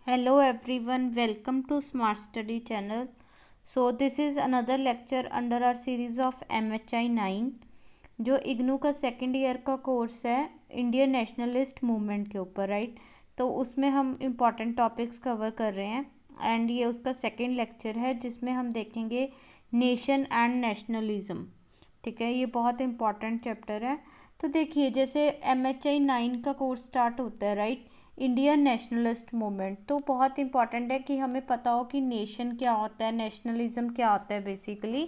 Hello everyone, welcome to Smart Study channel. So this is another lecture under our series of MHI 9 जो इग्नू का second year का course है Indian nationalist movement के ऊपर, right. तो उसमें हम इम्पॉर्टेंट टॉपिक्स कवर कर रहे हैं एंड ये उसका सेकेंड लेक्चर है जिसमें हम देखेंगे नेशन एंड नेशनलिज्म। ठीक है, ये बहुत इम्पॉर्टेंट चैप्टर है। तो देखिए, जैसे MHI 9 का कोर्स स्टार्ट होता है, राइट, इंडियन नेशनलिस्ट मूवमेंट, तो बहुत इंपॉर्टेंट है कि हमें पता हो कि नेशन क्या होता है, नेशनलिज्म क्या होता है बेसिकली।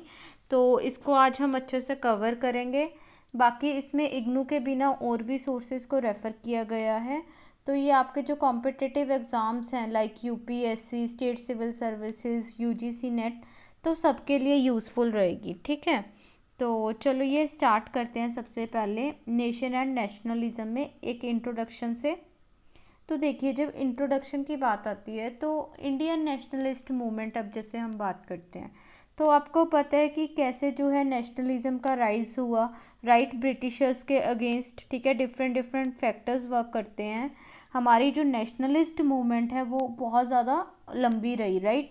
तो इसको आज हम अच्छे से कवर करेंगे। बाकी इसमें इग्नू के बिना और भी सोर्सेज को रेफ़र किया गया है। तो ये आपके जो कॉम्पिटिटिव एग्ज़ाम्स हैं like UPSC, state civil services, UGC net, तो सबके लिए यूज़फुल रहेगी। ठीक है, तो चलो ये स्टार्ट करते हैं। सबसे पहले नेशन एंड नेशनलिज्म में एक इंट्रोडक्शन से। तो देखिए, जब इंट्रोडक्शन की बात आती है तो इंडियन नेशनलिस्ट मूवमेंट, अब जैसे हम बात करते हैं तो आपको पता है कि कैसे जो है नेशनलिज्म का राइज हुआ, राइट, ब्रिटिशर्स के अगेंस्ट। ठीक है, डिफरेंट फैक्टर्स वर्क करते हैं। हमारी जो नेशनलिस्ट मूवमेंट है वो बहुत ज़्यादा लंबी रही, राइट।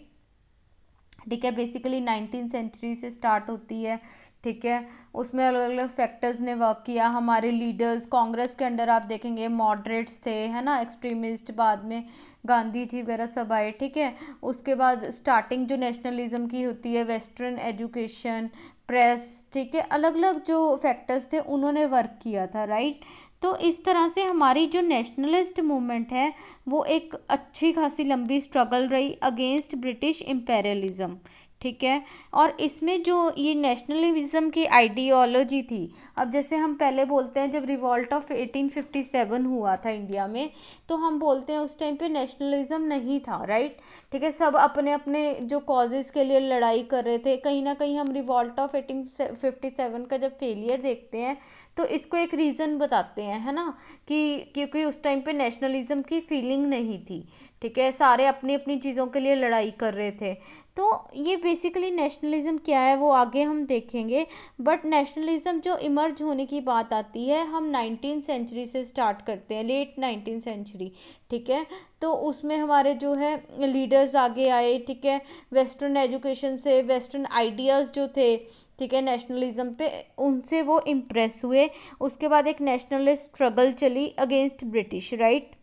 ठीक है, बेसिकली 19th सेंचुरी से स्टार्ट होती है। ठीक है, उसमें अलग अलग फैक्टर्स ने वर्क किया। हमारे लीडर्स कांग्रेस के अंडर आप देखेंगे मॉडरेट्स थे, है ना, एक्सट्रीमिस्ट, बाद में गांधी जी वगैरह सब आए। ठीक है, उसके बाद स्टार्टिंग जो नेशनलिज्म की होती है, वेस्टर्न एजुकेशन, प्रेस, ठीक है, अलग अलग जो फैक्टर्स थे उन्होंने वर्क किया था, राइट। तो इस तरह से हमारी जो नेशनलिस्ट मूवमेंट है वो एक अच्छी खासी लंबी स्ट्रगल रही अगेंस्ट ब्रिटिश इम्पेरियलिज्म। ठीक है, और इसमें जो ये नेशनलिज्म की आइडियोलॉजी थी, अब जैसे हम पहले बोलते हैं जब रिवॉल्ट ऑफ 1857 हुआ था इंडिया में, तो हम बोलते हैं उस टाइम पे नेशनलिज्म नहीं था, राइट। ठीक है, सब अपने अपने जो कॉजेज़ के लिए लड़ाई कर रहे थे। कहीं ना कहीं हम रिवॉल्ट ऑफ 1857 का जब फेलियर देखते हैं तो इसको एक रीज़न बताते हैं, है ना, कि क्योंकि उस टाइम पे नेशनलिज्म की फीलिंग नहीं थी। ठीक है, सारे अपनी अपनी चीज़ों के लिए लड़ाई कर रहे थे। तो ये बेसिकली नेशनलिज्म क्या है वो आगे हम देखेंगे। बट नेशनलिज्म जो इमर्ज होने की बात आती है, हम 19th सेंचुरी से स्टार्ट करते हैं, लेट 19th सेंचुरी। ठीक है, तो उसमें हमारे जो है लीडर्स आगे आए। ठीक है, वेस्टर्न एजुकेशन से, वेस्टर्न आइडियाज़ जो थे, ठीक है, नेशनलिज्म पे, उनसे वो इम्प्रेस हुए। उसके बाद एक नेशनलिस्ट स्ट्रगल चली अगेंस्ट ब्रिटिश, राइट।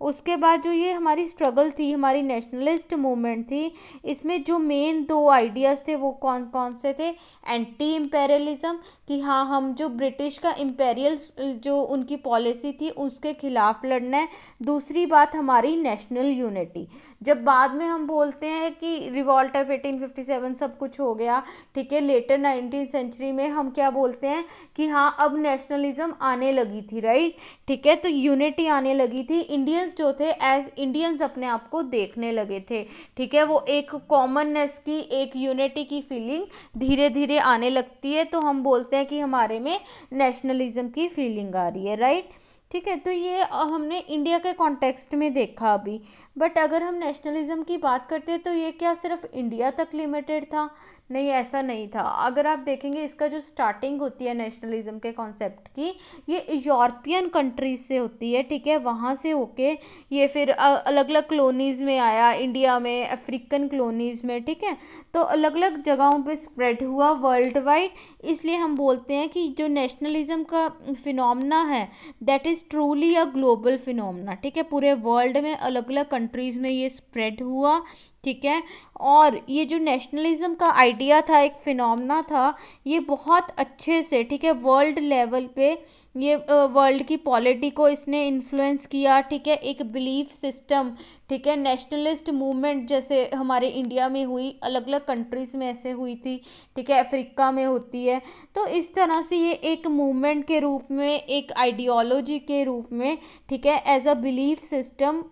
उसके बाद जो ये हमारी स्ट्रगल थी, हमारी नेशनलिस्ट मूवमेंट थी, इसमें जो मेन दो आइडियाज़ थे वो कौन कौन से थे। एंटी इम्पेरियलिज्म, कि हाँ, हम जो ब्रिटिश का इम्पेरियल जो उनकी पॉलिसी थी उसके खिलाफ लड़ना है। दूसरी बात हमारी नेशनल यूनिटी। जब बाद में हम बोलते हैं कि रिवॉल्ट ऑफ 1857 सब कुछ हो गया, ठीक है, लेटर 19th सेंचुरी में हम क्या बोलते हैं कि हाँ अब नेशनलिज्म आने लगी थी, राइट। ठीक है, तो यूनिटी आने लगी थी। इंडियंस जो थे एज इंडियंस अपने आप को देखने लगे थे। ठीक है, वो एक कॉमननेस की, एक यूनिटी की फीलिंग धीरे धीरे आने लगती है, तो हम बोलते हैं कि हमारे में नेशनलिज्म की फीलिंग आ रही है, राइट। ठीक है, तो ये हमने इंडिया के कॉन्टेक्स्ट में देखा अभी। बट अगर हम नेशनलिज्म की बात करते हैं तो ये क्या सिर्फ इंडिया तक लिमिटेड था? नहीं, ऐसा नहीं था। अगर आप देखेंगे इसका जो स्टार्टिंग होती है नेशनलिज्म के कॉन्सेप्ट की, ये यूरोपियन कंट्रीज से होती है। ठीक है, वहाँ से होके ये फिर अलग अलग कॉलोनीज़ में आया, इंडिया में, अफ्रीकन कॉलोनीज़ में। ठीक है, तो अलग अलग जगहों पे स्प्रेड हुआ वर्ल्ड वाइड। इसलिए हम बोलते हैं कि जो नेशनलिज्म का फिनोमेना है that is truly a global phenomena. ठीक है, पूरे वर्ल्ड में अलग अलग कंट्रीज़ में ये स्प्रेड हुआ। ठीक है, और ये जो नेशनलिज्म का आइडिया था, एक फिनोमेना था, ये बहुत अच्छे से, ठीक है, वर्ल्ड लेवल पे ये वर्ल्ड की पॉलिटी को इसने इन्फ्लुएंस किया। ठीक है, एक बिलीफ सिस्टम, ठीक है, नेशनलिस्ट मूवमेंट जैसे हमारे इंडिया में हुई, अलग अलग कंट्रीज़ में ऐसे हुई थी। ठीक है, अफ्रीका में होती है। तो इस तरह से ये एक मूवमेंट के रूप में, एक आइडियोलॉजी के रूप में, ठीक है, as a belief system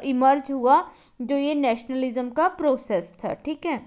emerge हुआ जो ये नेशनलिज्म का प्रोसेस था। ठीक है,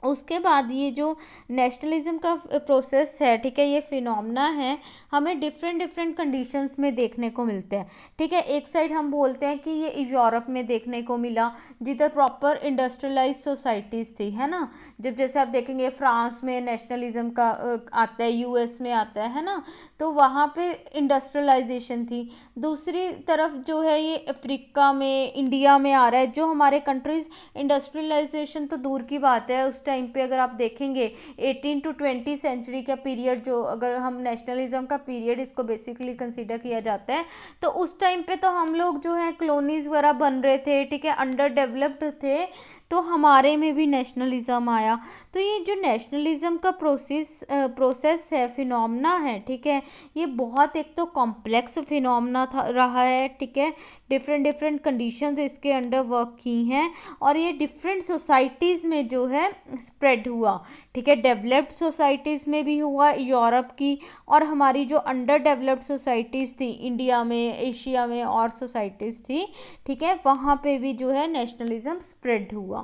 उसके बाद ये जो नेशनलिज्म का प्रोसेस है, ठीक है, ये फिनोमेना है, हमें डिफरेंट डिफरेंट कंडीशंस में देखने को मिलते हैं, ठीक है। एक साइड हम बोलते हैं कि ये यूरोप में देखने को मिला जिधर प्रॉपर इंडस्ट्रियलाइज सोसाइटीज़ थी, है ना। जब जैसे आप देखेंगे फ्रांस में नेशनलिज्म का आता है, यूएस में आता है ना, तो वहाँ पे इंडस्ट्रियलाइजेशन थी। दूसरी तरफ जो है ये अफ्रीका में, इंडिया में आ रहा है, जो हमारे कंट्रीज़ इंडस्ट्रियलाइजेशन तो दूर की बात है, उस टाइम पे अगर आप देखेंगे 18 to 20 सेंचुरी का पीरियड, जो अगर हम नेशनलिज्म का पीरियड इसको बेसिकली कंसीडर किया जाता है, तो उस टाइम पे तो हम लोग जो है कॉलोनीज वगैरह बन रहे थे, ठीक है, अंडर डेवलप्ड थे, तो हमारे में भी नेशनलिज्म आया। तो ये जो नेशनलिज्म का प्रोसेस है, फिनोमेना है, ठीक है, ये बहुत एक तो कॉम्प्लेक्स फिनोमेना रहा है, ठीक है। डिफरेंट डिफरेंट कंडीशंस इसके अंडर वर्क की हैं और ये डिफरेंट सोसाइटीज़ में जो है स्प्रेड हुआ, ठीक है। डेवलप्ड सोसाइटीज़ में भी हुआ यूरोप की, और हमारी जो अंडर डेवलप्ड सोसाइटीज़ थी इंडिया में, एशिया में और सोसाइटीज़ थी, ठीक है, वहाँ पे भी जो है नेशनलिज्म स्प्रेड हुआ।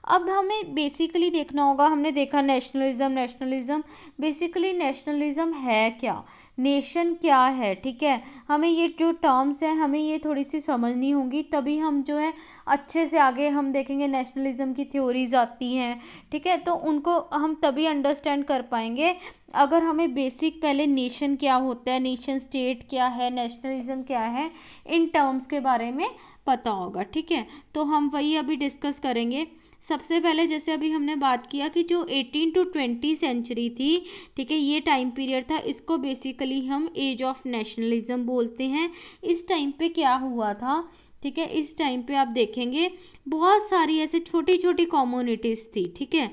अब हमें बेसिकली देखना होगा, हमने देखा नेशनलिज्म बेसिकली नेशनलिज्म है क्या, नेशन क्या है, ठीक है। हमें ये जो टर्म्स हैं हमें ये थोड़ी सी समझनी होंगी, तभी हम जो है अच्छे से आगे हम देखेंगे नेशनलिज्म की थ्योरीज आती हैं, ठीक है, तो उनको हम तभी अंडरस्टैंड कर पाएंगे अगर हमें बेसिक पहले नेशन क्या होता है, नेशन स्टेट क्या है, नेशनलिज्म क्या है, इन टर्म्स के बारे में पता होगा, ठीक है। तो हम वही अभी डिस्कस करेंगे। सबसे पहले जैसे अभी हमने बात किया कि जो 18 to 20 सेंचुरी थी, ठीक है, ये टाइम पीरियड था, इसको बेसिकली हम एज ऑफ नेशनलिज्म बोलते हैं। इस टाइम पे क्या हुआ था, ठीक है, इस टाइम पे आप देखेंगे बहुत सारी ऐसे छोटी छोटी कम्युनिटीज़ थी, ठीक है,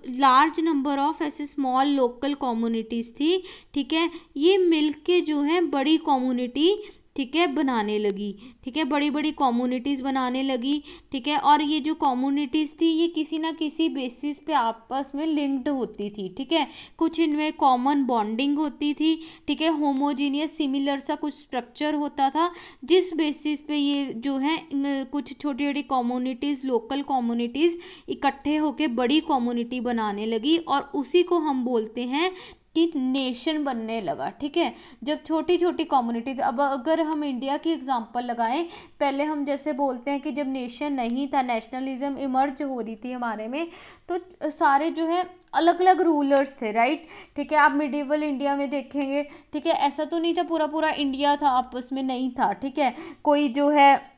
लार्ज नंबर ऑफ ऐसे स्मॉल लोकल कम्युनिटीज़ थी, ठीक है, ये मिलके जो है बड़ी कम्युनिटी, ठीक है, बनाने लगी, ठीक है, बड़ी बड़ी कम्युनिटीज़ बनाने लगी, ठीक है। और ये जो कम्युनिटीज़ थी ये किसी ना किसी बेसिस पे आपस में लिंक्ड होती थी, ठीक है, कुछ इनमें कॉमन बॉन्डिंग होती थी, ठीक है, होमोजीनियस सिमिलर सा कुछ स्ट्रक्चर होता था, जिस बेसिस पे ये जो है कुछ छोटी छोटी कम्युनिटीज़, लोकल कम्युनिटीज़ इकट्ठे होकर बड़ी कम्युनिटी बनाने लगी, और उसी को हम बोलते हैं कि नेशन बनने लगा, ठीक है। जब छोटी छोटी कम्युनिटीज, अब अगर हम इंडिया की एग्जांपल लगाएं, पहले हम जैसे बोलते हैं कि जब नेशन नहीं था, नेशनलिज्म इमर्ज हो रही थी हमारे में, तो सारे जो है अलग अलग रूलर्स थे, राइट, ठीक है। आप मिडिवल इंडिया में देखेंगे, ठीक है, ऐसा तो नहीं था पूरा पूरा इंडिया था आपस में, नहीं था, ठीक है, कोई जो है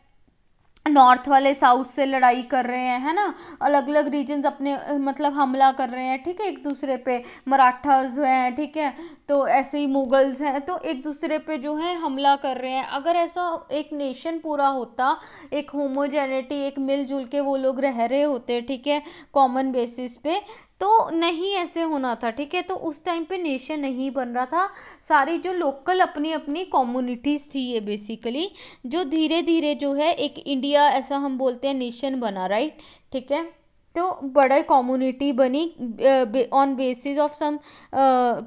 नॉर्थ वाले साउथ से लड़ाई कर रहे हैं, है ना, अलग अलग रीजन्स अपने मतलब हमला कर रहे हैं, ठीक है, एक दूसरे पे, मराठास हैं, ठीक है, तो ऐसे ही मुगल्स हैं, तो एक दूसरे पे जो है हमला कर रहे हैं। अगर ऐसा एक नेशन पूरा होता, एक होमोजेनिटी, एक मिलजुल के वो लोग रह रहे होते, ठीक है, कॉमन बेसिस पे, तो नहीं ऐसे होना था, ठीक है। तो उस टाइम पे नेशन नहीं बन रहा था, सारी जो लोकल अपनी अपनी कम्युनिटीज़ थी ये बेसिकली, जो धीरे धीरे जो है एक इंडिया ऐसा हम बोलते हैं नेशन बना, राइट, ठीक है। तो बड़े कम्युनिटी बनी on basis of some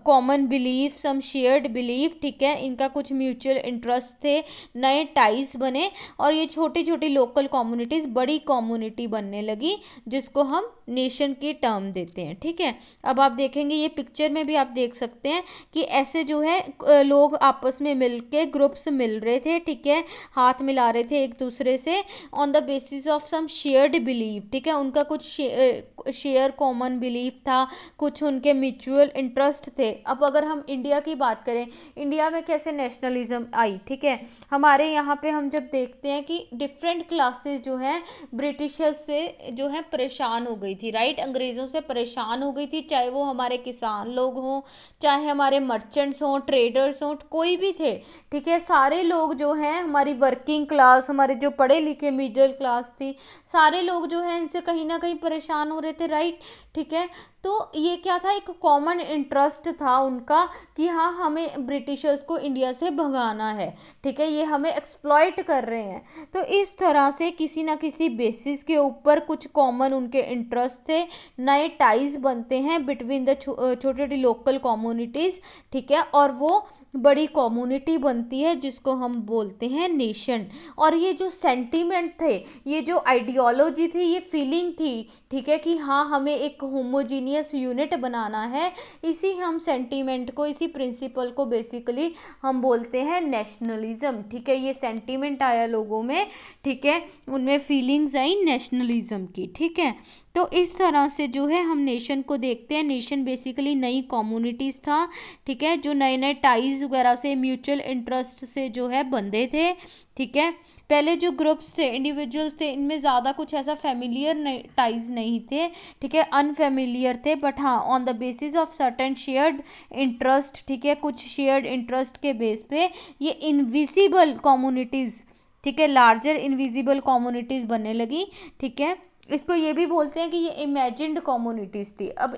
common belief, some shared belief, ठीक है, इनका कुछ म्यूचुअल इंटरेस्ट थे, नए टाइज बने, और ये छोटी छोटी लोकल कम्युनिटीज़ बड़ी कम्युनिटी बनने लगी, जिसको हम नेशन की टर्म देते हैं, ठीक है। अब आप देखेंगे ये पिक्चर में भी आप देख सकते हैं कि ऐसे जो है लोग आपस में मिल के ग्रुप्स मिल रहे थे, ठीक है, हाथ मिला रहे थे एक दूसरे से on the basis of some shared belief, ठीक है, उनका कुछ शेयर कॉमन बिलीफ था, कुछ उनके म्यूचुअल इंटरेस्ट थे। अब अगर हम इंडिया की बात करें, इंडिया में कैसे नेशनलिज्म आई, ठीक है, हमारे यहाँ पे हम जब देखते हैं कि डिफरेंट क्लासेस जो है ब्रिटिशर्स से जो है परेशान हो गई थी, राइट, अंग्रेज़ों से परेशान हो गई थी, चाहे वो हमारे किसान लोग हों, चाहे हमारे मर्चेंट्स हों, ट्रेडर्स हों, कोई भी थे, ठीक है, सारे लोग जो हैं, हमारी वर्किंग क्लास, हमारे जो पढ़े लिखे मिडिल क्लास थी, सारे लोग जो हैं इनसे कहीं ना कहीं परेशान हो रहे थे, राइट, ठीक है। तो ये क्या था, एक कॉमन इंटरेस्ट था उनका कि हाँ हमें ब्रिटिशर्स को इंडिया से भगाना है, ठीक है, ये हमें एक्सप्लॉइट कर रहे हैं। तो इस तरह से किसी ना किसी बेसिस के ऊपर कुछ कॉमन उनके इंटरेस्ट थे, नए टाइज बनते हैं बिटवीन द छोटी छोटी लोकल कम्युनिटीज़, ठीक है, और वो बड़ी कम्युनिटी बनती है जिसको हम बोलते हैं नेशन। और ये जो सेंटीमेंट थे, ये जो आइडियोलॉजी थी, ये फीलिंग थी, ठीक है, कि हाँ हमें एक होमोजीनियस यूनिट बनाना है। इसी हम सेंटीमेंट को, इसी प्रिंसिपल को बेसिकली हम बोलते हैं नेशनलिज्म। ठीक है, ये सेंटीमेंट आया लोगों में, ठीक है, उनमें फीलिंग्स आई नेशनलिज्म की। ठीक है, तो इस तरह से जो है हम नेशन को देखते हैं। नेशन बेसिकली नई कम्युनिटीज़ था, ठीक है, जो नए नए टाइज वगैरह से, म्यूचुअल इंटरेस्ट से जो है बंधे थे। ठीक है, पहले जो ग्रुप्स थे, इंडिविजुअल्स थे, इनमें ज़्यादा कुछ ऐसा फेमिलियर टाइज नहीं थे, ठीक है, अनफेमिलियर थे, बट हाँ on the basis of certain shared interest, ठीक है, कुछ शेयर्ड इंटरेस्ट के बेस पे ये इनविजिबल कम्युनिटीज़, ठीक है, लार्जर इनविजिबल कम्युनिटीज़ बनने लगी। ठीक है, इसको ये भी बोलते हैं कि ये इमेजिन्ड कम्युनिटीज़ थी। अब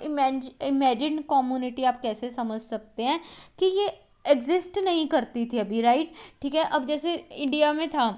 इमेजिन्ड कम्युनिटी आप कैसे समझ सकते हैं कि ये एग्जिस्ट नहीं करती थी अभी, राइट। ठीक है, अब जैसे इंडिया में था,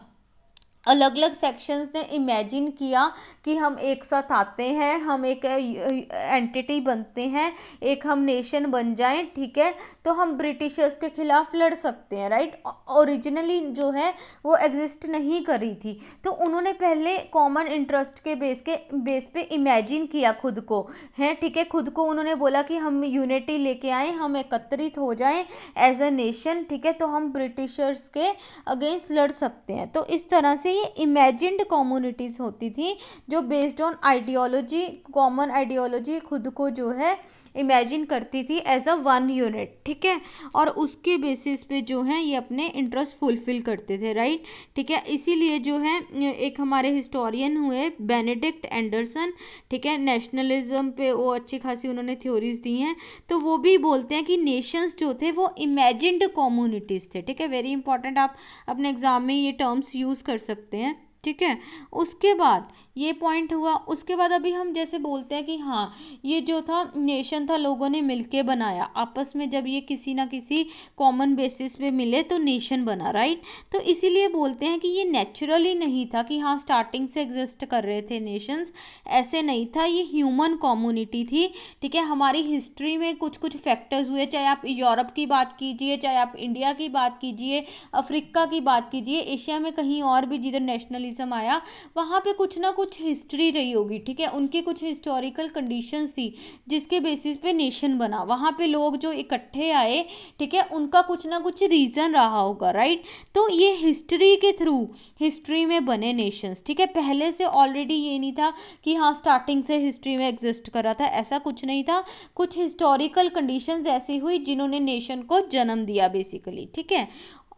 अलग अलग सेक्शंस ने इमेजिन किया कि हम एक साथ आते हैं, हम एक एंटिटी बनते हैं, एक हम नेशन बन जाएं, ठीक है, तो हम ब्रिटिशर्स के खिलाफ लड़ सकते हैं, राइट। ओरिजिनली जो है वो एग्जिस्ट नहीं करी थी, तो उन्होंने पहले कॉमन इंटरेस्ट के बेस पे इमेजिन किया खुद को, है, ठीक है, खुद को उन्होंने बोला कि हम यूनिटी लेके आएँ, हम एकत्रित हो जाएं एज अ नेशन, ठीक है, तो हम ब्रिटिशर्स के अगेंस्ट लड़ सकते हैं। तो इस तरह से ये इमेजिन्ड कम्युनिटीज होती थी जो based on ideology, common ideology, खुद को जो है इमेजिन करती थी एज अ वन यूनिट। ठीक है, और उसके बेसिस पे जो है ये अपने इंटरेस्ट फुलफिल करते थे, राइट। ठीक है, इसीलिए जो है एक हमारे हिस्टोरियन हुए बेनेडिक्ट एंडरसन, ठीक है, नेशनलिज्म पे वो अच्छी खासी उन्होंने थ्योरीज दी हैं, तो वो भी बोलते हैं कि नेशंस जो थे वो इमेजिन्ड कम्युनिटीज़ थे। ठीक है, वेरी इंपॉर्टेंट, आप अपने एग्जाम में ये टर्म्स यूज़ कर सकते हैं। ठीक है, उसके बाद ये पॉइंट हुआ, उसके बाद अभी हम जैसे बोलते हैं कि हाँ ये जो था नेशन था, लोगों ने मिलके बनाया आपस में, जब ये किसी ना किसी कॉमन बेसिस पे मिले तो नेशन बना, राइट। तो इसीलिए बोलते हैं कि ये नेचुरली नहीं था कि हाँ स्टार्टिंग से एग्जिस्ट कर रहे थे नेशंस, ऐसे नहीं था, ये ह्यूमन कम्युनिटी थी। ठीक है, हमारी हिस्ट्री में कुछ कुछ फैक्टर्स हुए, चाहे आप यूरोप की बात कीजिए, चाहे आप इंडिया की बात कीजिए, अफ्रीका की बात कीजिए, एशिया में कहीं और भी जिधर नेशनलिज्म आया वहाँ पे कुछ ना कुछ हिस्ट्री रही होगी। ठीक है, उनकी कुछ हिस्टोरिकल कंडीशंस थी जिसके बेसिस पे नेशन बना, वहाँ पे लोग जो इकट्ठे आए, ठीक है, उनका कुछ ना कुछ रीज़न रहा होगा, राइट। तो ये हिस्ट्री के थ्रू, हिस्ट्री में बने नेशंस। ठीक है, पहले से ऑलरेडी ये नहीं था कि हाँ स्टार्टिंग से हिस्ट्री में एग्जिस्ट कर रहा था, ऐसा कुछ नहीं था, कुछ हिस्टोरिकल कंडीशंस ऐसी हुई जिन्होंने नेशन को जन्म दिया बेसिकली। ठीक है,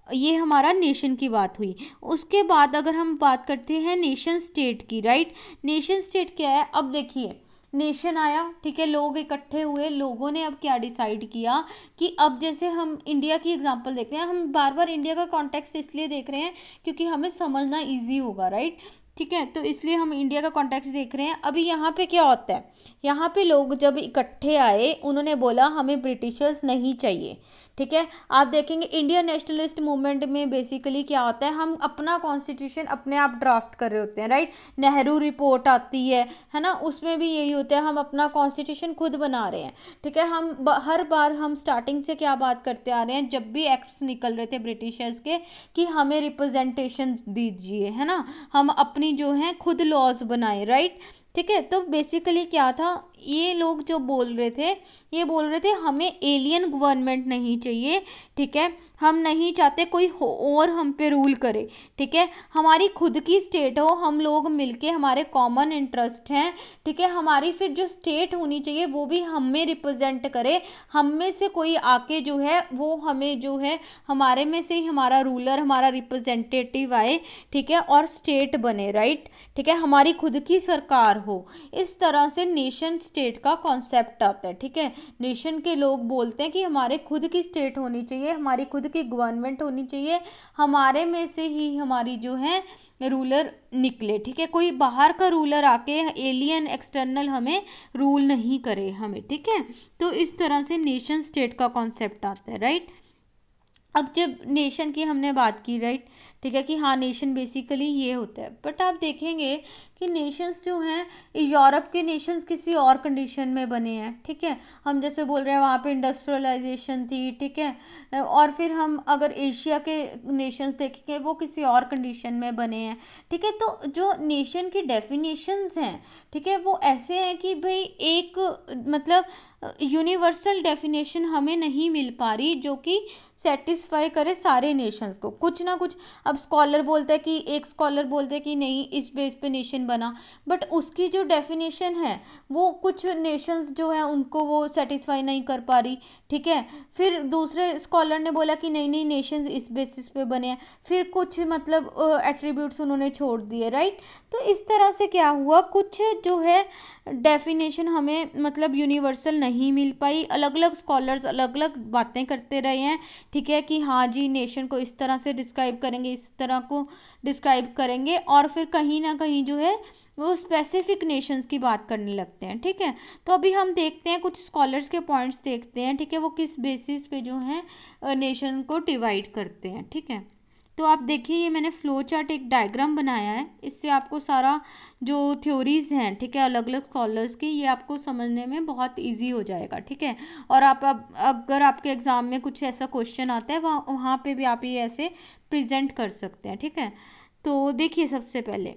ये हमारा नेशन की बात हुई। उसके बाद अगर हम बात करते हैं नेशन स्टेट की, राइट, नेशन स्टेट क्या है। अब देखिए नेशन आया, ठीक है, लोग इकट्ठे हुए, लोगों ने अब क्या डिसाइड किया कि अब जैसे हम इंडिया की एग्जांपल देखते हैं, हम बार बार इंडिया का कॉन्टेक्स्ट इसलिए देख रहे हैं क्योंकि हमें समझना ईजी होगा, राइट। ठीक है, तो इसलिए हम इंडिया का कॉन्टेक्स्ट देख रहे हैं। अभी यहाँ पे क्या होता है, यहाँ पे लोग जब इकट्ठे आए उन्होंने बोला हमें ब्रिटिशर्स नहीं चाहिए। ठीक है, आप देखेंगे इंडियन नेशनलिस्ट मूवमेंट में बेसिकली क्या होता है, हम अपना कॉन्स्टिट्यूशन अपने आप ड्राफ्ट कर रहे होते हैं, राइट। नेहरू रिपोर्ट आती है ना, उसमें भी यही होता है, हम अपना कॉन्स्टिट्यूशन खुद बना रहे हैं। ठीक है, हम हर बार हम स्टार्टिंग से क्या बात करते आ रहे हैं, जब भी एक्ट्स निकल रहे थे ब्रिटिशर्स के कि हमें रिप्रेजेंटेशन दीजिए, है ना, हम अपनी जो है खुद लॉज बनाए, राइट। ठीक है, तो बेसिकली क्या था, ये लोग जो बोल रहे थे, ये बोल रहे थे हमें एलियन गवर्नमेंट नहीं चाहिए। ठीक है, हम नहीं चाहते कोई और हम पे रूल करे। ठीक है, हमारी खुद की स्टेट हो, हम लोग मिलके, हमारे कॉमन इंटरेस्ट हैं। ठीक है, हमारी फिर जो स्टेट होनी चाहिए वो भी हमें रिप्रेजेंट करे, हम में से कोई आके जो है वो हमें जो है हमारे में से ही हमारा रूलर, हमारा रिप्रेजेंटेटिव आए, ठीक है, और स्टेट बने, राइट। ठीक है, हमारी खुद की सरकार हो। इस तरह से नेशन स्टेट का कॉन्सेप्ट आता है। ठीक है, नेशन के लोग बोलते हैं कि हमारे खुद की स्टेट होनी चाहिए, हमारी खुद की गवर्नमेंट होनी चाहिए, हमारे में से ही हमारी जो है रूलर निकले। ठीक है, कोई बाहर का रूलर आके एलियन एक्सटर्नल हमें रूल नहीं करे हमें। ठीक है, तो इस तरह से नेशन स्टेट का कॉन्सेप्ट आता है, राइट। अब जब नेशन की हमने बात की, राइट, ठीक है, कि हाँ नेशन बेसिकली ये होता है। बट आप देखेंगे कि नेशंस जो हैं, यूरोप के नेशंस किसी और कंडीशन में बने हैं, ठीक है। हम जैसे बोल रहे हैं वहाँ पे इंडस्ट्रियलाइजेशन थी, ठीक है। और फिर हम अगर एशिया के नेशंस देखेंगे वो किसी और कंडीशन में बने हैं, ठीक है। तो जो नेशन की डेफिनेशंस हैं, ठीक है, वो ऐसे हैं कि भाई एक मतलब यूनिवर्सल डेफिनेशन हमें नहीं मिल पा रही जो कि सेटिस्फाई करे सारे नेशंस को। कुछ ना कुछ अब स्कॉलर बोलते हैं कि एक स्कॉलर बोलते हैं कि नहीं इस बेस पे नेशन बना, बट उसकी जो डेफिनेशन है वो कुछ नेशंस जो है उनको वो सेटिस्फाई नहीं कर पा रही, ठीक है। फिर दूसरे स्कॉलर ने बोला कि नहीं नहीं नेशंस इस बेसिस पे बने हैं, फिर कुछ मतलब एट्रीब्यूट्स उन्होंने छोड़ दिए, राइट। तो इस तरह से क्या हुआ, कुछ जो है डेफिनेशन हमें मतलब यूनिवर्सल नहीं मिल पाई। अलग अलग स्कॉलर्स अलग अलग बातें करते रहे हैं, ठीक है, कि हाँ जी नेशन को इस तरह से डिस्क्राइब करेंगे, इस तरह को डिस्क्राइब करेंगे, और फिर कहीं ना कहीं जो है वो स्पेसिफिक नेशंस की बात करने लगते हैं, ठीक है। तो अभी हम देखते हैं कुछ स्कॉलर्स के पॉइंट्स देखते हैं, ठीक है, वो किस बेसिस पे जो है नेशन को डिवाइड करते हैं, ठीक है। तो आप देखिए ये मैंने फ्लो चार्ट एक डायग्राम बनाया है, इससे आपको सारा जो थ्योरीज हैं, ठीक है, अलग अलग स्कॉलर्स की, ये आपको समझने में बहुत इजी हो जाएगा, ठीक है। और आप अगर आपके एग्जाम में कुछ ऐसा क्वेश्चन आता है वहाँ पे भी आप ये ऐसे प्रेजेंट कर सकते हैं, ठीक है। तो देखिए सबसे पहले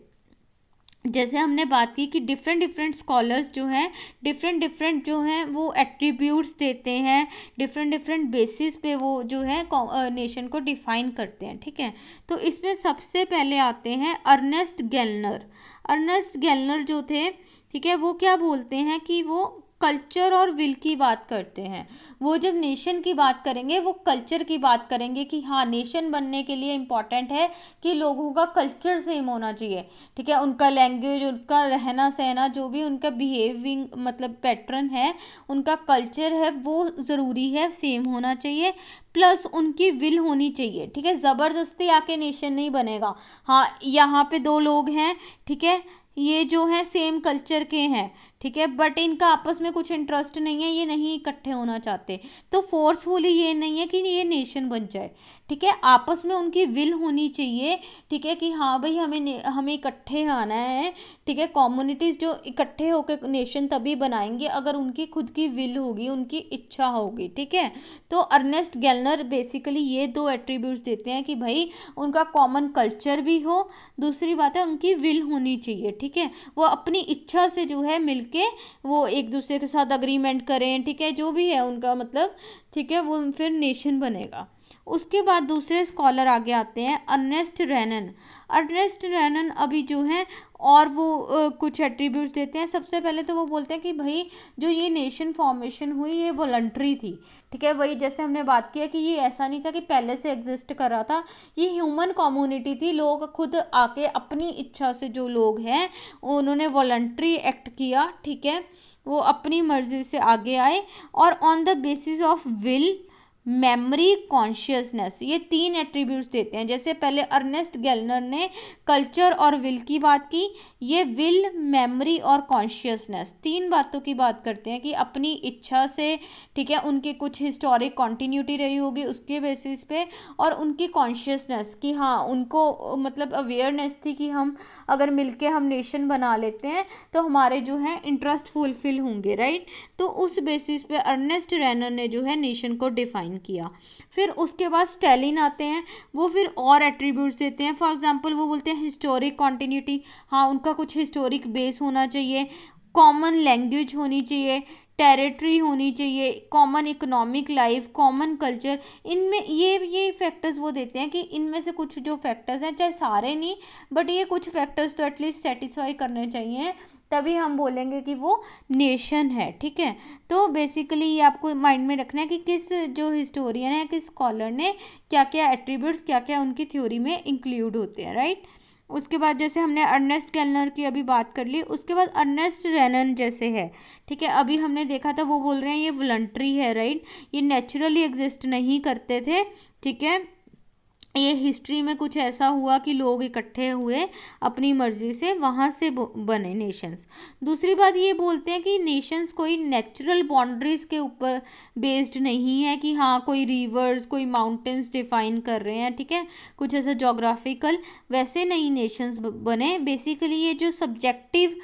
जैसे हमने बात की कि डिफरेंट डिफरेंट स्कॉलर्स जो हैं डिफरेंट जो हैं वो एट्रीब्यूट्स देते हैं, डिफरेंट बेसिस पे वो जो है नेशन को डिफाइन करते हैं, ठीक है। तो इसमें सबसे पहले आते हैं अर्नेस्ट गेलनर। अर्नेस्ट गेलनर जो थे, ठीक है, वो क्या बोलते हैं कि वो कल्चर और विल की बात करते हैं। वो जब नेशन की बात करेंगे वो कल्चर की बात करेंगे कि हाँ नेशन बनने के लिए इम्पॉर्टेंट है कि लोगों का कल्चर सेम होना चाहिए, ठीक है, उनका लैंग्वेज, उनका रहना सहना, जो भी उनका बिहेविंग मतलब पैटर्न है, उनका कल्चर है, वो ज़रूरी है सेम होना चाहिए, प्लस उनकी विल होनी चाहिए, ठीक है। ज़बरदस्ती आके नेशन नहीं बनेगा। हाँ यहाँ पे दो लोग हैं, ठीक है, ये जो है सेम कल्चर के हैं, ठीक है, बट इनका आपस में कुछ इंटरेस्ट नहीं है, ये नहीं इकट्ठे होना चाहते, तो फोर्सफुली ये नहीं है कि ये नेशन बन जाए, ठीक है। आपस में उनकी विल होनी चाहिए, ठीक है, कि हाँ भाई हमें इकट्ठे आना है, ठीक है। कम्युनिटीज़ जो इकट्ठे होकर नेशन तभी बनाएंगे अगर उनकी खुद की विल होगी, उनकी इच्छा होगी, ठीक है। तो अर्नेस्ट गेलनर बेसिकली ये दो एट्रीब्यूट्स देते हैं कि भाई उनका कॉमन कल्चर भी हो, दूसरी बात है उनकी विल होनी चाहिए, ठीक है। वो अपनी इच्छा से जो है मिलके वो एक दूसरे के साथ अग्रीमेंट करें, ठीक है, जो भी है उनका मतलब, ठीक है, वो फिर नेशन बनेगा। उसके बाद दूसरे स्कॉलर आगे आते हैं अर्नेस्ट रेनन। अर्नेस्ट रेनन अभी जो है और वो कुछ एट्रीब्यूट्स देते हैं। सबसे पहले तो वो बोलते हैं कि भाई जो ये नेशन फॉर्मेशन हुई ये वॉलंटरी थी, ठीक है। वही जैसे हमने बात किया कि ये ऐसा नहीं था कि पहले से एग्जिस्ट कर रहा था, ये ह्यूमन कम्युनिटी थी, लोग खुद आके अपनी इच्छा से जो लोग हैं उन्होंने वॉलंटरी एक्ट किया, ठीक है, वो अपनी मर्जी से आगे आए और on the basis of will, memory, consciousness, ये तीन एट्रीब्यूट्स देते हैं। जैसे पहले अर्नेस्ट गेलनर ने कल्चर और विल की बात की, ये विल, मेमोरी और कॉन्शियसनेस तीन बातों की बात करते हैं कि अपनी इच्छा से, ठीक है, उनकी कुछ हिस्टोरिक कॉन्टिन्यूटी रही होगी उसके बेसिस पे, और उनकी कॉन्शियसनेस कि हाँ उनको मतलब अवेयरनेस थी कि हम अगर मिलके हम नेशन बना लेते हैं तो हमारे जो है इंटरेस्ट फुलफिल होंगे, राइट। तो उस बेसिस पे अर्नेस्ट रेनर ने जो है नेशन को डिफाइन किया। फिर उसके बाद स्टैलिन आते हैं, वो फिर और एट्रीब्यूट्स देते हैं। फॉर एग्जांपल वो बोलते हैं हिस्टोरिक कॉन्टिन्यूटी, हाँ उनका कुछ हिस्टोरिक बेस होना चाहिए, कॉमन लैंग्वेज होनी चाहिए, टेरिटरी होनी चाहिए, common economic life, common culture, इनमें ये फैक्टर्स वो देते हैं कि इनमें से कुछ जो फैक्टर्स हैं, चाहे सारे नहीं बट ये कुछ फैक्टर्स तो एटलीस्ट सेटिस्फाई करने चाहिए, तभी हम बोलेंगे कि वो नेशन है, ठीक है। तो बेसिकली ये आपको माइंड में रखना है कि किस जो हिस्टोरियन है, किस स्कॉलर ने क्या क्या एट्रीब्यूट्स, क्या क्या उनकी थ्योरी में इंक्लूड होते हैं, राइट। उसके बाद जैसे हमने अर्नेस्ट गेलनर की अभी बात कर ली, उसके बाद अर्नेस्ट रेनन जैसे है, ठीक है, अभी हमने देखा था वो बोल रहे हैं ये वॉलंटरी है, राइट, ये नेचुरली एग्जिस्ट नहीं करते थे, ठीक है, ये हिस्ट्री में कुछ ऐसा हुआ कि लोग इकट्ठे हुए अपनी मर्जी से, वहाँ से बने नेशंस। दूसरी बात ये बोलते हैं कि नेशंस कोई नेचुरल बाउंड्रीज के ऊपर बेस्ड नहीं है कि हाँ कोई रिवर्स कोई माउंटेन्स डिफाइन कर रहे हैं, ठीक है, कुछ ऐसा जोग्राफिकल, वैसे नहीं नेशंस बने। बेसिकली ये जो सब्जेक्टिव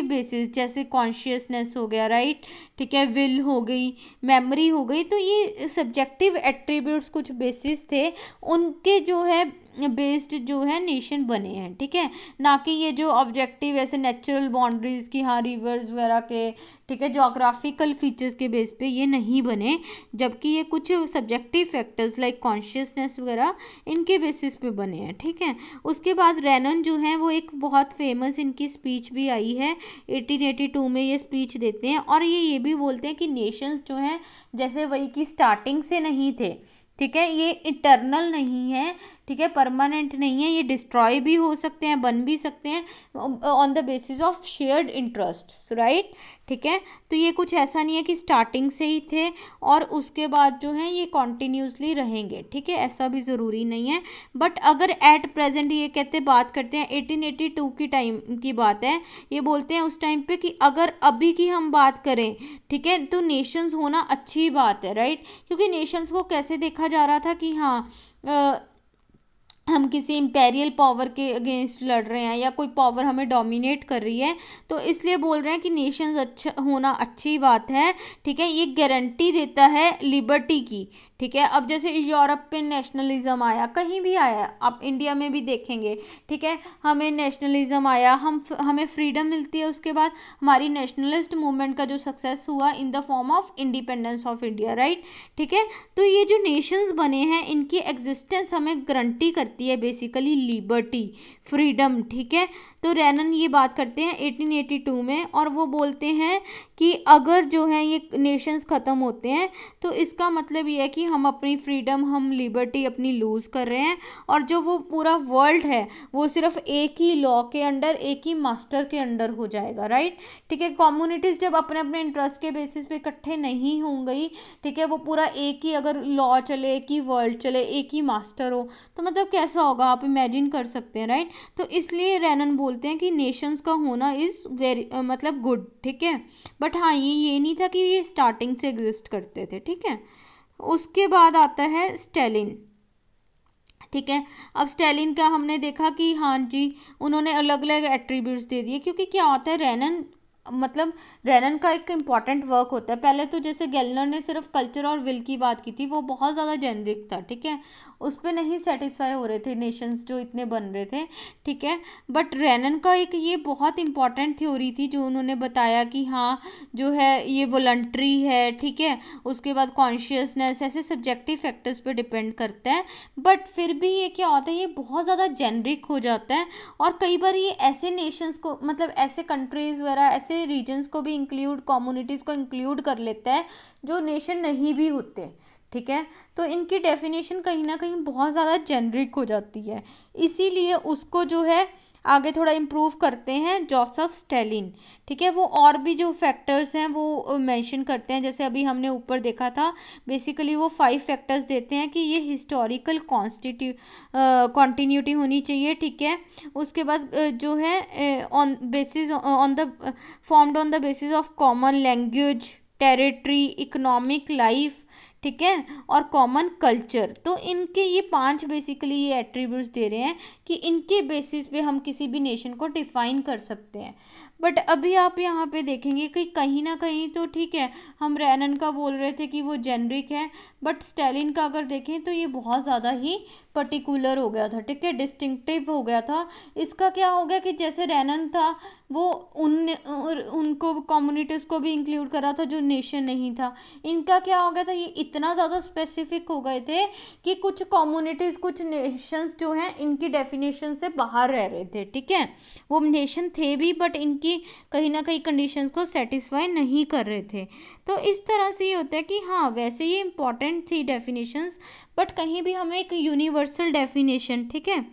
बेसिस जैसे कॉन्शियसनेस हो गया, राइट, ठीक है, विल हो गई, मेमोरी हो गई, तो ये सब्जेक्टिव एट्रीब्यूट्स कुछ बेसिस थे, उनके जो है बेस्ड जो है नेशन बने हैं, ठीक है, ना कि ये जो ऑब्जेक्टिव ऐसे नेचुरल बाउंड्रीज की हाँ रिवर्स वगैरह के, ठीक है, जोग्राफिकल फीचर्स के बेस पे ये नहीं बने, जबकि ये कुछ सब्जेक्टिव फैक्टर्स लाइक कॉन्शियसनेस वगैरह इनके बेसिस पे बने हैं, ठीक है। उसके बाद रेनन जो है वो एक बहुत फेमस इनकी स्पीच भी आई है 1882 में, ये स्पीच देते हैं और ये भी बोलते हैं कि नेशंस जो हैं जैसे वही की स्टार्टिंग से नहीं थे, ठीक है, ये इटर्नल नहीं है, ठीक है, परमानेंट नहीं है, ये डिस्ट्रॉय भी हो सकते हैं, बन भी सकते हैं on the basis of shared interests, right, ठीक है। तो ये कुछ ऐसा नहीं है कि स्टार्टिंग से ही थे और उसके बाद जो है ये कॉन्टिन्यूसली रहेंगे, ठीक है, ऐसा भी ज़रूरी नहीं है। बट अगर एट प्रेजेंट ये कहते बात करते हैं 1882 की टाइम की बात है, ये बोलते हैं उस टाइम पे कि अगर अभी की हम बात करें, ठीक है, तो नेशंस होना अच्छी बात है, राइट, क्योंकि नेशंस को कैसे देखा जा रहा था कि हाँ हम किसी इम्पेरियल पावर के अगेंस्ट लड़ रहे हैं या कोई पावर हमें डोमिनेट कर रही है, तो इसलिए बोल रहे हैं कि नेशंस अच्छा होना अच्छी बात है, ठीक है, ये गारंटी देता है लिबर्टी की, ठीक है। अब जैसे यूरोपियन नेशनलिज्म आया, कहीं भी आया, आप इंडिया में भी देखेंगे, ठीक है, हमें नेशनलिज्म आया, हमें फ्रीडम मिलती है, उसके बाद हमारी नेशनलिस्ट मूवमेंट का जो सक्सेस हुआ in the form of independence of India, right, ठीक है। तो ये जो नेशंस बने हैं इनकी एग्जिस्टेंस हमें गारंटी करती है बेसिकली लिबर्टी, फ्रीडम, ठीक है। तो रेनन ये बात करते हैं 1882 में और वो बोलते हैं कि अगर जो है ये नेशंस ख़त्म होते हैं तो इसका मतलब ये है कि हम अपनी फ्रीडम, हम लिबर्टी अपनी लूज़ कर रहे हैं और जो वो पूरा वर्ल्ड है वो सिर्फ एक ही लॉ के अंडर, एक ही मास्टर के अंडर हो जाएगा, राइट, ठीक है। कम्युनिटीज़ जब अपने अपने इंटरेस्ट के बेसिस पे इकट्ठे नहीं होंगी, ठीक है, वो पूरा एक ही अगर लॉ चले, एक ही वर्ल्ड चले, एक ही मास्टर हो, तो मतलब कैसा होगा आप इमेजिन कर सकते हैं, राइट। तो इसलिए रेनन बोलते हैं कि नेशंस का होना इज़ वेरी मतलब गुड, ठीक है, बट हाँ ये नहीं था कि ये स्टार्टिंग से एग्जिस्ट करते थे, ठीक है। उसके बाद आता है स्टेलिन, ठीक है। अब स्टेलिन का हमने देखा कि हाँ जी उन्होंने अलग अलग एट्रीब्यूट्स दे दिए, क्योंकि क्या होता है रेनन का एक इम्पॉर्टेंट वर्क होता है। पहले तो जैसे गेलनर ने सिर्फ कल्चर और विल की बात की थी, वो बहुत ज़्यादा जेनरिक था, ठीक है, उस पर नहीं सेटिस्फाई हो रहे थे नेशंस जो इतने बन रहे थे, ठीक है। बट रेनन का एक ये बहुत इंपॉर्टेंट थ्योरी थी जो उन्होंने बताया कि हाँ जो है ये वॉलंटरी है, ठीक है, उसके बाद कॉन्शियसनेस, ऐसे सब्जेक्टिव फैक्टर्स पे डिपेंड करता है। बट फिर भी ये क्या होता है, ये बहुत ज़्यादा जेनरिक हो जाता है और कई बार ये ऐसे नेशंस को, मतलब ऐसे कंट्रीज़ वगैरह, ऐसे रीजन्स को भी इंक्लूड, कम्युनिटीज़ को इंक्लूड कर लेता है जो नेशन नहीं भी होते, ठीक है। तो इनकी डेफिनेशन कहीं ना कहीं बहुत ज़्यादा जेनरिक हो जाती है, इसीलिए उसको जो है आगे थोड़ा इम्प्रूव करते हैं जोसेफ स्टेलिन, ठीक है। वो और भी जो फैक्टर्स हैं वो मेंशन करते हैं, जैसे अभी हमने ऊपर देखा था, बेसिकली वो 5 फैक्टर्स देते हैं कि ये हिस्टोरिकल कॉन्टिन्यूटी होनी चाहिए, ठीक है। उसके बाद जो है on basis on the formed on the basis of common language, territory, economic life, ठीक है, और कॉमन कल्चर। तो इनके ये 5 बेसिकली ये एट्रीब्यूट्स दे रहे हैं कि इनके बेसिस पे हम किसी भी नेशन को डिफाइन कर सकते हैं। बट अभी आप यहाँ पे देखेंगे कि कहीं ना कहीं तो ठीक है, हम रेनन का बोल रहे थे कि वो जेनरिक है, बट स्टेलिन का अगर देखें तो ये बहुत ज़्यादा ही पर्टिकुलर हो गया था, ठीक है, डिस्टिंक्टिव हो गया था। इसका क्या हो गया कि जैसे रेनन था वो उनको कम्युनिटीज़ को भी इंक्लूड करा था जो नेशन नहीं था, इनका क्या हो गया था, ये इतना ज़्यादा स्पेसिफिक हो गए थे कि कुछ कम्युनिटीज़, कुछ नेशंस जो हैं इनकी डेफिनेशन से बाहर रह रहे थे, ठीक है। वो नेशन थे भी बट इनकी कहीं ना कहीं कंडीशंस को सेटिस्फाई नहीं कर रहे थे। तो इस तरह से ये होता है कि हाँ वैसे ये इंपॉर्टेंट थी डेफिनेशंस, बट कहीं भी हमें एक यूनिवर्सल डेफिनेशन, ठीक है,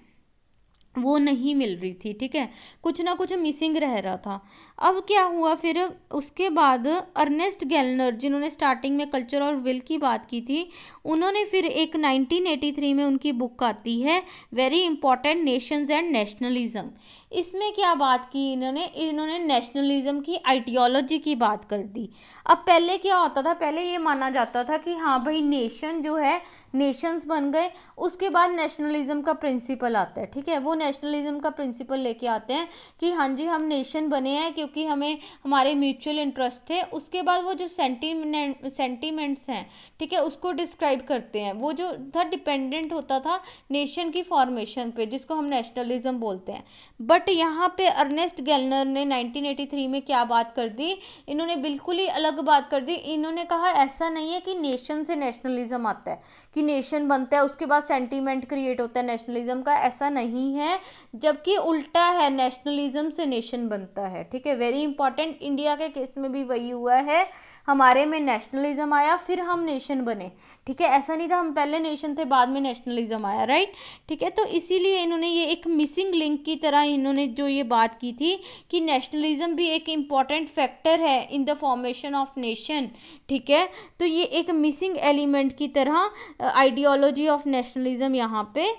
वो नहीं मिल रही थी, ठीक है, कुछ ना कुछ मिसिंग रह रहा था। अब क्या हुआ फिर उसके बाद अर्नेस्ट गेलनर, जिन्होंने स्टार्टिंग में कल्चर और विल की बात की थी, उन्होंने फिर एक 1983 में उनकी बुक आती है very important Nations and nationalism. इसमें क्या बात की इन्होंने नेशनलिज्म की आइडियोलॉजी की बात कर दी। अब पहले क्या होता था, पहले ये माना जाता था कि हाँ भाई नेशन जो है, नेशंस बन गए, उसके बाद नेशनलिज्म का प्रिंसिपल आता है, ठीक है, वो नेशनलिज्म का प्रिंसिपल लेके आते हैं कि हाँ जी हम नेशन बने हैं क्योंकि हमें हमारे म्यूचुअल इंटरेस्ट थे। उसके बाद वो जो सेंटीमेंट्स हैं, ठीक है, उसको डिस्क्राइब करते हैं। वो जो था डिपेंडेंट होता था नेशन की फॉर्मेशन पे, जिसको हम नेशनलिज्म बोलते हैं। बट यहाँ पे अर्नेस्ट गेलनर ने 1983 में क्या बात कर दी, इन्होंने बिल्कुल ही अलग बात कर दी। इन्होंने कहा ऐसा नहीं है कि नेशन से नेशनलिज्म आता है, कि नेशन बनता है उसके बाद सेंटीमेंट क्रिएट होता है नेशनलिज्म का, ऐसा नहीं है, जबकि उल्टा है, नेशनलिज्म से नेशन बनता है, ठीक है, वेरी इंपॉर्टेंट। इंडिया के केस में भी वही हुआ है, हमारे में नेशनलिज्म आया फिर हम नेशन बने, ठीक है, ऐसा नहीं था हम पहले नेशन थे बाद में नेशनलिज्म आया, राइट, ठीक है। तो इसीलिए इन्होंने ये एक मिसिंग लिंक की तरह इन्होंने जो ये बात की थी कि नेशनलिज्म भी एक इम्पॉर्टेंट फैक्टर है in the formation of nation, ठीक है। तो ये एक मिसिंग एलिमेंट की तरह आइडियोलॉजी ऑफ नेशनलिज्म यहाँ पे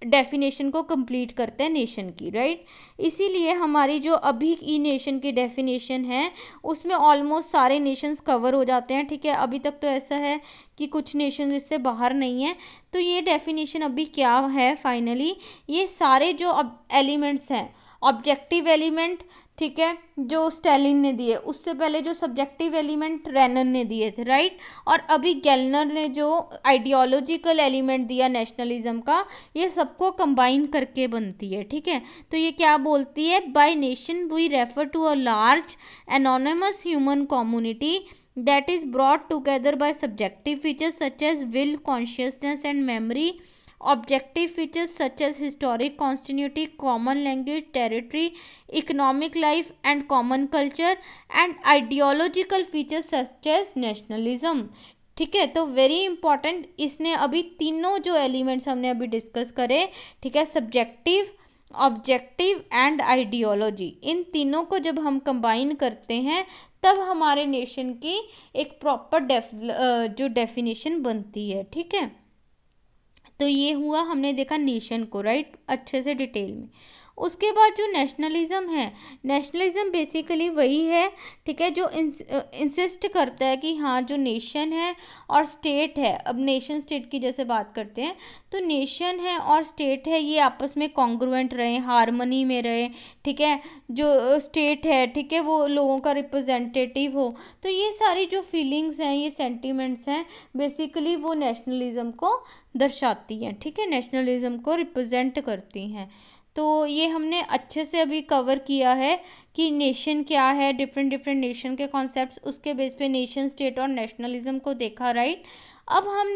डेफिनेशन को कंप्लीट करते हैं नेशन की, राइट। इसीलिए हमारी जो अभी की नेशन की डेफिनेशन है उसमें ऑलमोस्ट सारे नेशंस कवर हो जाते हैं, ठीक है। अभी तक तो ऐसा है कि कुछ नेशंस इससे बाहर नहीं है। तो ये डेफिनेशन अभी क्या है फाइनली, ये सारे जो अब एलिमेंट्स हैं, ऑब्जेक्टिव एलिमेंट, ठीक है, जो स्टैलिन ने दिए, उससे पहले जो सब्जेक्टिव एलिमेंट रेनन ने दिए थे, राइट, और अभी गेलनर ने जो आइडियोलॉजिकल एलिमेंट दिया नेशनलिज्म का, ये सबको कंबाइन करके बनती है, ठीक है। तो ये क्या बोलती है, by nation we refer to a large anonymous human community that is brought together by subjective features such as will, consciousness and memory, objective features such as historic continuity, common language, territory, economic life and common culture, and ideological features such as nationalism, ठीक है। तो very important, इसने अभी तीनों जो elements हमने अभी discuss करे, ठीक है, सब्जेक्टिव, ऑब्जेक्टिव एंड आइडियोलॉजी, इन तीनों को जब हम कंबाइन करते हैं तब हमारे नेशन की एक प्रॉपर जो डेफिनेशन बनती है, ठीक है। तो ये हुआ, हमने देखा नेशन को, राइट, अच्छे से डिटेल में। उसके बाद जो नेशनलिज्म है, नेशनलिज्म बेसिकली वही है, ठीक है, जो इंसिस्ट करता है कि हाँ जो नेशन है और स्टेट है, अब नेशन स्टेट की जैसे बात करते हैं, तो नेशन है और स्टेट है ये आपस में कॉन्ग्रुएंट रहे, हार्मनी में रहे, ठीक है। जो स्टेट है, ठीक है, वो लोगों का रिप्रेजेंटेटिव हो। तो ये सारी जो फीलिंग्स हैं, ये सेंटिमेंट्स हैं, बेसिकली वो नेशनलिज्म को दर्शाती हैं, ठीक है, नेशनलिज्म को रिप्रेजेंट करती हैं। तो ये हमने अच्छे से अभी कवर किया है कि नेशन क्या है, डिफरेंट डिफरेंट नेशन के कॉन्सेप्ट्स, उसके बेस पे नेशन, स्टेट और नेशनलिज्म को देखा, राइट। अब हम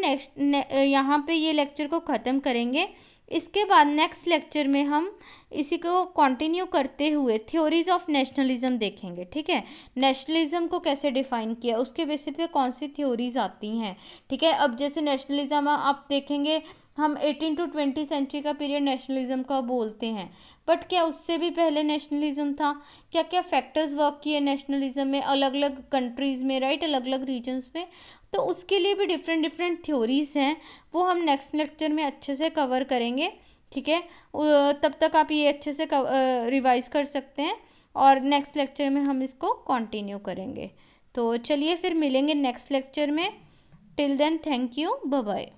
यहाँ पे ये लेक्चर को ख़त्म करेंगे। इसके बाद नेक्स्ट लेक्चर में हम इसी को कंटिन्यू करते हुए थ्योरीज ऑफ नेशनलिज्म देखेंगे, ठीक है, नेशनलिज्म को कैसे डिफाइन किया, उसके बेसिस पे कौन सी थ्योरीज आती हैं, ठीक है। अब जैसे नेशनलिज्म आप देखेंगे, हम 18 to 20 सेंचुरी का पीरियड नेशनलिज्म का बोलते हैं, बट क्या उससे भी पहले नेशनलिज्म था, क्या क्या फैक्टर्स वर्क किए नेशनलिज्म में अलग अलग कंट्रीज़ में, राइट, अलग अलग रीजन्स में। तो उसके लिए भी डिफरेंट डिफरेंट थ्योरीज हैं, वो हम नेक्स्ट लेक्चर में अच्छे से कवर करेंगे, ठीक है। तब तक आप ये अच्छे से रिवाइज कर सकते हैं और नेक्स्ट लेक्चर में हम इसको कंटिन्यू करेंगे। तो चलिए फिर मिलेंगे नेक्स्ट लेक्चर में। Till then thank you, bye bye.